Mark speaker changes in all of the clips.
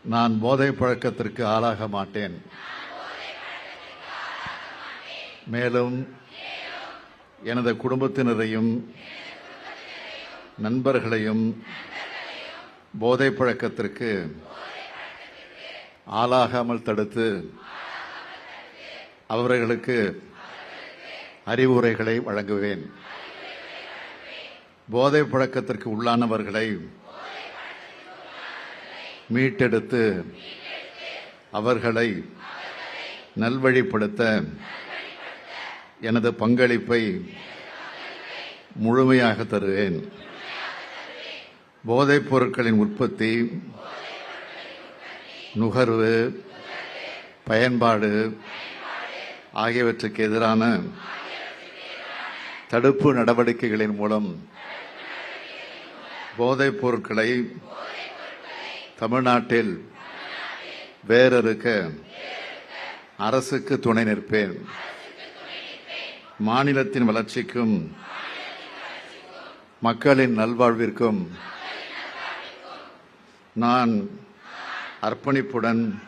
Speaker 1: நான் போதை பழக்கத்திற்கு ஆளாக மாட்டேன். மேலும் எனது குடும்பத்தினரையும் நண்பர்களையும் போதை பழக்கத்திற்கு ஆளாகாமல் தடுத்து அவர்களுக்கு அறிவுரைகளை வழங்குவேன். போதை பழக்கத்திற்கு உள்ளானவர்களை மீட்டெடுத்து அவர்களை நல்வழிப்படுத்த எனது பங்களிப்பை முழுமையாக தருவேன். போதைப் பொருட்களின் உற்பத்தி, நுகர்வு, பயன்பாடு ஆகியவற்றுக்கு எதிரான தடுப்பு நடவடிக்கைகளின் மூலம் போதைப் பொருட்களை தமிழ்நாட்டில் வேரறுக்க அரசுக்கு துணை நிற்பேன். மாநிலத்தின் வளர்ச்சிக்கும் மக்களின் நல்வாழ்விற்கும் நான் அர்ப்பணிப்புடன்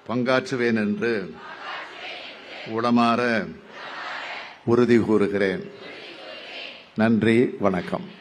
Speaker 1: பங்காற்றுவேன் என்று உளமாற உறுதி கூறுகிறேன். நன்றி, வணக்கம்.